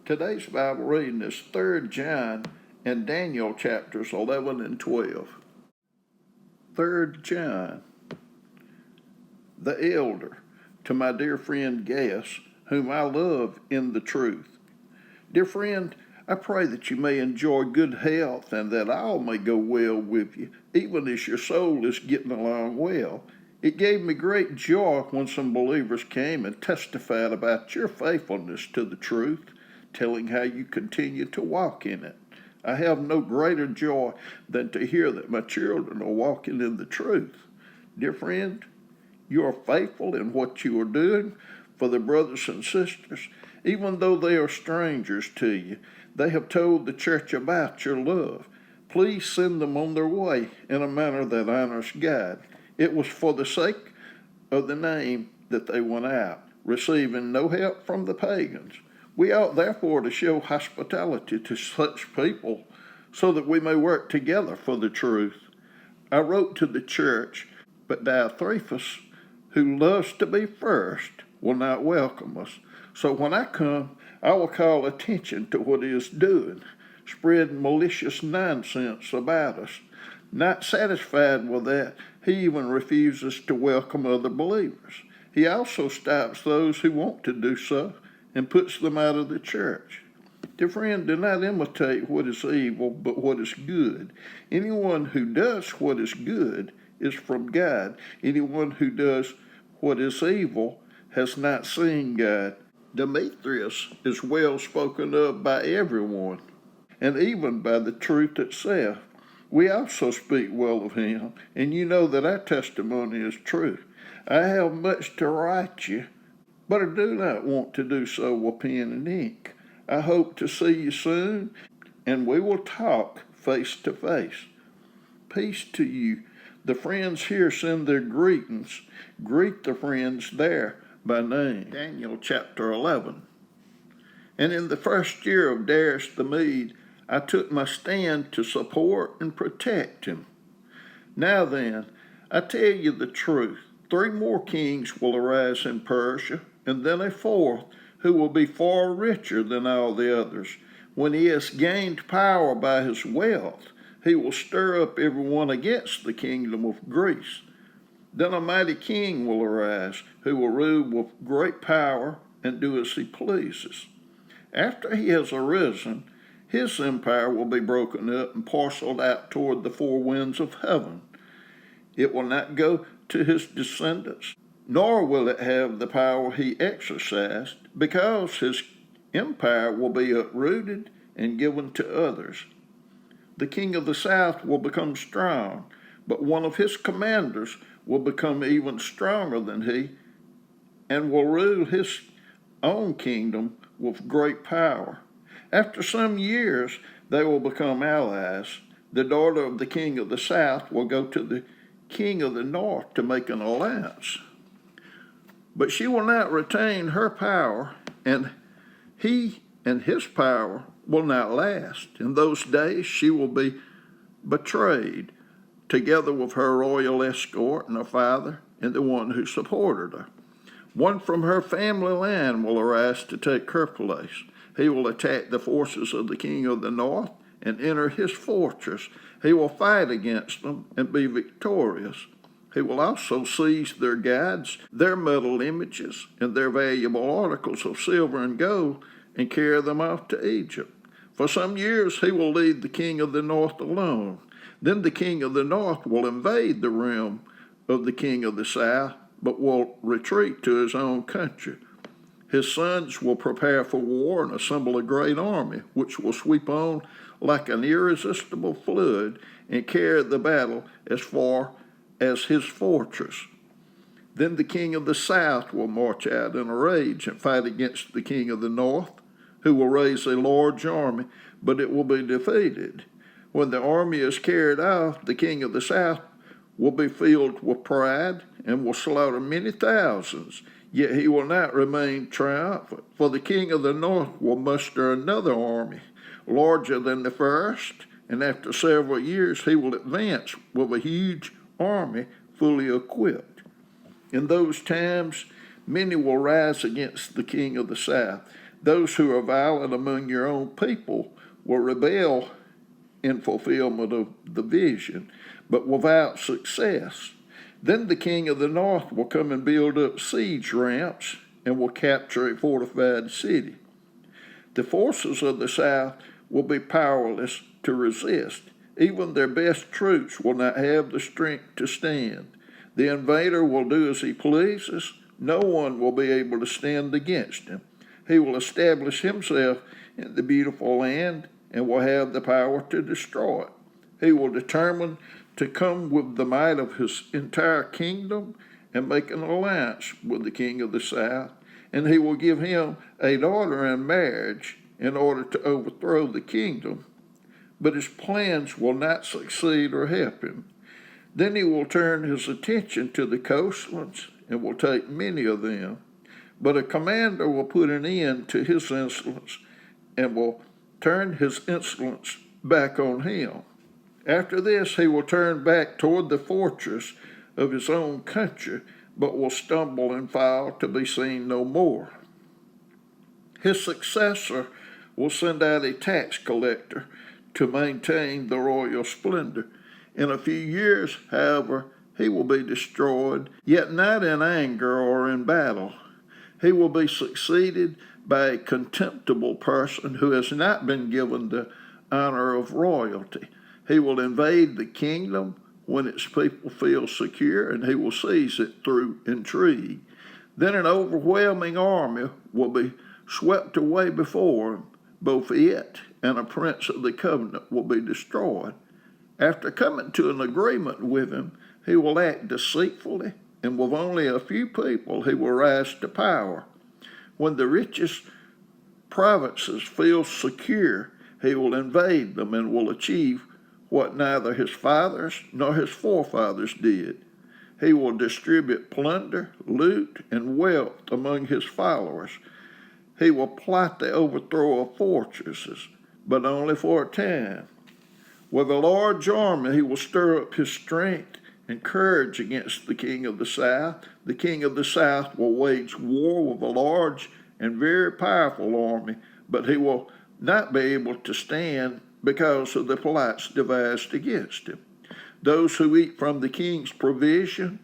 Today's Bible reading is 3 John and Daniel chapters 11 and 12. 3 John, the elder, to my dear friend Gaius, whom I love in the truth. Dear friend, I pray that you may enjoy good health and that all may go well with you, even as your soul is getting along well. It gave me great joy when some believers came and testified about your faithfulness to the truth, telling how you continue to walk in it. I have no greater joy than to hear that my children are walking in the truth. Dear friend, you are faithful in what you are doing for the brothers and sisters. Even though they are strangers to you, they have told the church about your love. Please send them on their way in a manner that honors God. It was for the sake of the name that they went out, receiving no help from the pagans. We ought therefore to show hospitality to such people so that we may work together for the truth. I wrote to the church, but Diotrephes, who loves to be first, will not welcome us. So when I come, I will call attention to what he is doing, spreading malicious nonsense about us. Not satisfied with that, he even refuses to welcome other believers. He also stops those who want to do so and puts them out of the church. Dear friend, do not imitate what is evil, but what is good. Anyone who does what is good is from God. Anyone who does what is evil has not seen God. Demetrius is well spoken of by everyone, and even by the truth itself. We also speak well of him, and you know that our testimony is true. I have much to write you, but I do not want to do so with pen and ink. I hope to see you soon, and we will talk face to face. Peace to you. The friends here send their greetings. Greet the friends there by name. Daniel chapter 11. And in the first year of Darius the Mede, I took my stand to support and protect him. Now then, I tell you the truth. 3 more kings will arise in Persia, and then a 4th, who will be far richer than all the others. When he has gained power by his wealth, he will stir up everyone against the kingdom of Greece. Then a mighty king will arise, who will rule with great power and do as he pleases. After he has arisen, his empire will be broken up and parceled out toward the 4 winds of heaven. It will not go to his descendants, nor will it have the power he exercised, because his empire will be uprooted and given to others. The king of the south will become strong, but one of his commanders will become even stronger than he, and will rule his own kingdom with great power. After some years, they will become allies. The daughter of the king of the south will go to the king of the north to make an alliance. But she will not retain her power, and he and his power will not last. In those days, she will be betrayed, together with her royal escort and her father and the one who supported her. One from her family line will arise to take her place. He will attack the forces of the king of the north and enter his fortress. He will fight against them and be victorious. He will also seize their gods, their metal images, and their valuable articles of silver and gold, and carry them off to Egypt. For some years he will lead the king of the north alone. Then the king of the north will invade the realm of the king of the south, but will retreat to his own country. His sons will prepare for war and assemble a great army, which will sweep on like an irresistible flood and carry the battle as far as his fortress. Then the king of the south will march out in a rage and fight against the king of the north, who will raise a large army, but it will be defeated. When the army is carried off, the king of the south will be filled with pride and will slaughter many thousands. Yet he will not remain triumphant, for the king of the north will muster another army, larger than the first, and after several years he will advance with a huge army fully equipped. In those times, many will rise against the king of the south. Those who are violent among your own people will rebel in fulfillment of the vision, but without success. Then the king of the north will come and build up siege ramps and will capture a fortified city. The forces of the south will be powerless to resist. Even their best troops will not have the strength to stand. The invader will do as he pleases. No one will be able to stand against him. He will establish himself in the beautiful land and will have the power to destroy it. He will determine to come with the might of his entire kingdom and make an alliance with the king of the south, and he will give him a daughter in marriage in order to overthrow the kingdom. But his plans will not succeed or help him. Then he will turn his attention to the coastlands and will take many of them. But a commander will put an end to his insolence and will turn his insolence back on him. After this, he will turn back toward the fortress of his own country, but will stumble and fall to be seen no more. His successor will send out a tax collector to maintain the royal splendor. In a few years, however, he will be destroyed, yet not in anger or in battle. He will be succeeded by a contemptible person who has not been given the honor of royalty. He will invade the kingdom when its people feel secure, and he will seize it through intrigue. Then an overwhelming army will be swept away before him. Both it and a prince of the covenant will be destroyed. After coming to an agreement with him, he will act deceitfully, and with only a few people he will rise to power. When the richest provinces feel secure, he will invade them and will achieve what neither his fathers nor his forefathers did. He will distribute plunder, loot, and wealth among his followers. He will plot the overthrow of fortresses, but only for a time. With a large army, he will stir up his strength and courage against the king of the south. The king of the south will wage war with a large and very powerful army, but he will not be able to stand because of the plots devised against him. Those who eat from the king's provision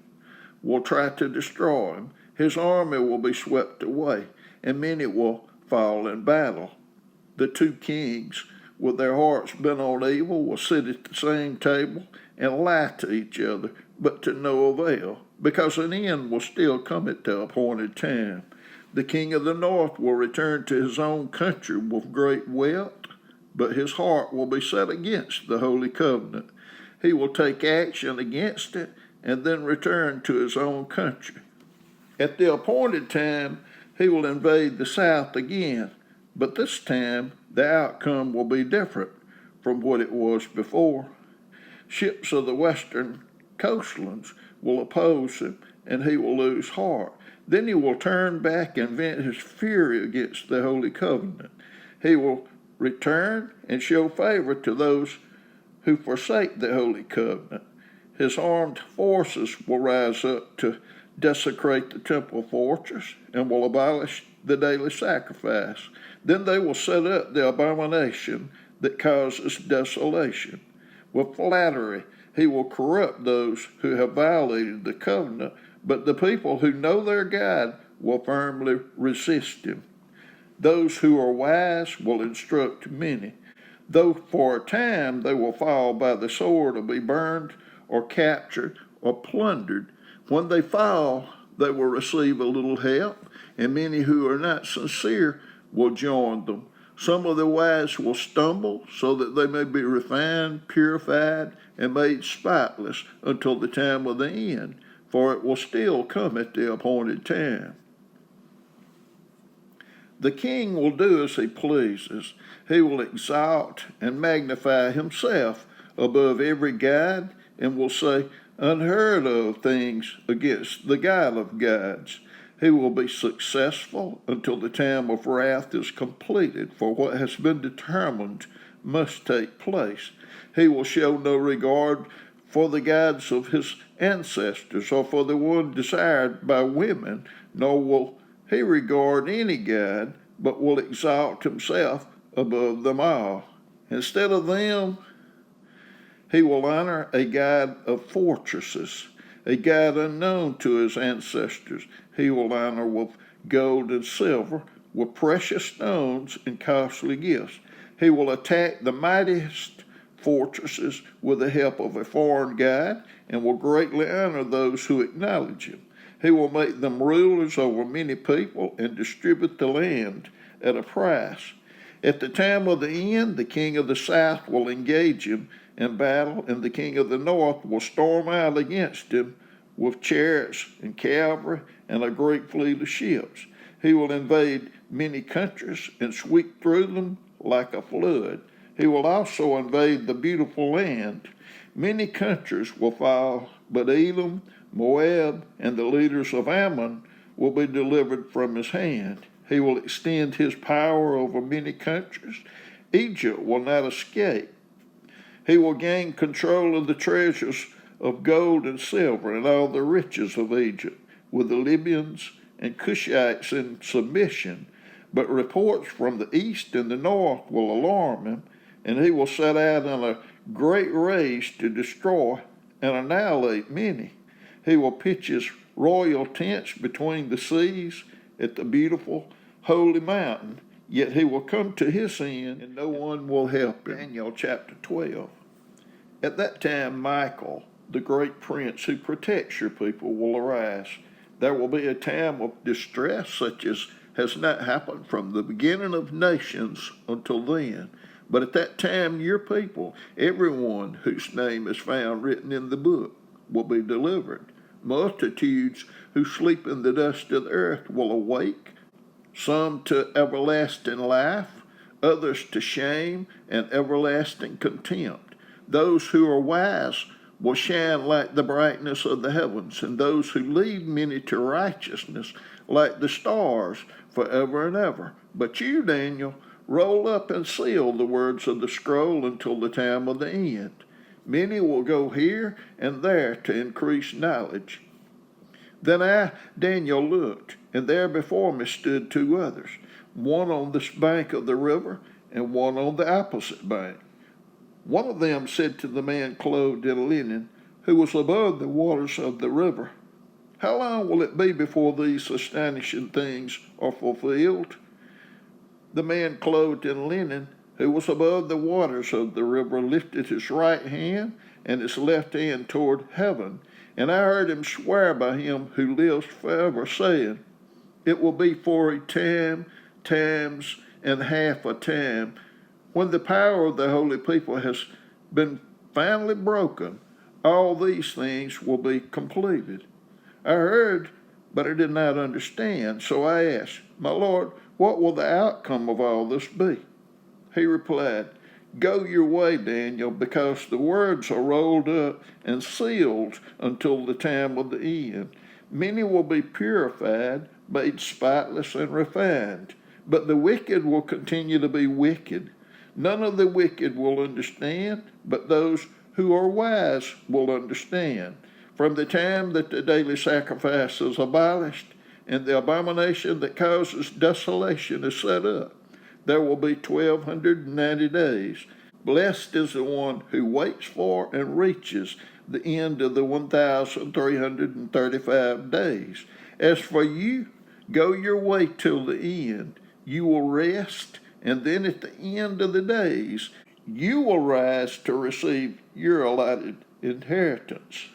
will try to destroy him. His army will be swept away, and many will fall in battle. The two kings, with their hearts bent on evil, will sit at the same table and lie to each other, but to no avail, because an end will still come at the appointed time. The king of the north will return to his own country with great wealth, but his heart will be set against the holy covenant. He will take action against it and then return to his own country. At the appointed time, he will invade the south again, but this time the outcome will be different from what it was before. Ships of the western coastlands will oppose him, and he will lose heart. Then he will turn back and vent his fury against the holy covenant. He will return and show favor to those who forsake the holy covenant. His armed forces will rise up to desecrate the temple fortress and will abolish the daily sacrifice. Then they will set up the abomination that causes desolation. With flattery, he will corrupt those who have violated the covenant, but the people who know their God will firmly resist him. Those who are wise will instruct many, though for a time they will fall by the sword or be burned or captured or plundered. When they fall, they will receive a little help, and many who are not sincere will join them. Some of the wise will stumble so that they may be refined, purified, and made spotless until the time of the end, for it will still come at the appointed time. The king will do as he pleases. He will exalt and magnify himself above every god and will say unheard of things against the God of gods. He will be successful until the time of wrath is completed, for what has been determined must take place. He will show no regard for the gods of his ancestors or for the one desired by women, nor will he regard any god but will exalt himself above them all. Instead of them, he will honor a God of fortresses, a God unknown to his ancestors. He will honor with gold and silver, with precious stones and costly gifts. He will attack the mightiest fortresses with the help of a foreign god, and will greatly honor those who acknowledge him. He will make them rulers over many people and distribute the land at a price. At the time of the end, the king of the south will engage him in battle, and the king of the north will storm out against him with chariots and cavalry and a great fleet of ships. He will invade many countries and sweep through them like a flood. He will also invade the beautiful land. Many countries will fall, but Elam, Moab, and the leaders of Ammon will be delivered from his hand. He will extend his power over many countries. Egypt will not escape. He will gain control of the treasures of gold and silver and all the riches of Egypt, with the Libyans and Cushites in submission. But reports from the east and the north will alarm him, and he will set out in a great race to destroy and annihilate many. He will pitch his royal tents between the seas at the beautiful holy mountain, yet he will come to his end, and no one will help him. Daniel chapter 12. At that time, Michael, the great prince who protects your people, will arise. There will be a time of distress such as has not happened from the beginning of nations until then. But at that time, your people, everyone whose name is found written in the book, will be delivered. Multitudes who sleep in the dust of the earth will awake, some to everlasting life, others to shame and everlasting contempt. Those who are wise will shine like the brightness of the heavens, and those who lead many to righteousness like the stars forever and ever. But you, Daniel, roll up and seal the words of the scroll until the time of the end. Many will go here and there to increase knowledge. Then I, Daniel, looked, and there before me stood two others, one on this bank of the river and one on the opposite bank. One of them said to the man clothed in linen, who was above the waters of the river, "How long will it be before these astonishing things are fulfilled?" The man clothed in linen, who was above the waters of the river, lifted his right hand and his left hand toward heaven, and I heard him swear by him who lives forever, saying, "It will be for a time, times, and half a time, when the power of the holy people has been finally broken, all these things will be completed." I heard, but I did not understand, so I asked, "My Lord, what will the outcome of all this be?" He replied, "Go your way, Daniel, because the words are rolled up and sealed until the time of the end. Many will be purified, made spotless and refined, but the wicked will continue to be wicked. None of the wicked will understand, but those who are wise will understand. From the time that the daily sacrifice is abolished and the abomination that causes desolation is set up, there will be 1,290 days. Blessed is the one who waits for and reaches the end of the 1,335 days. As for you, go your way till the end. You will rest, and then at the end of the days, you will rise to receive your allotted inheritance."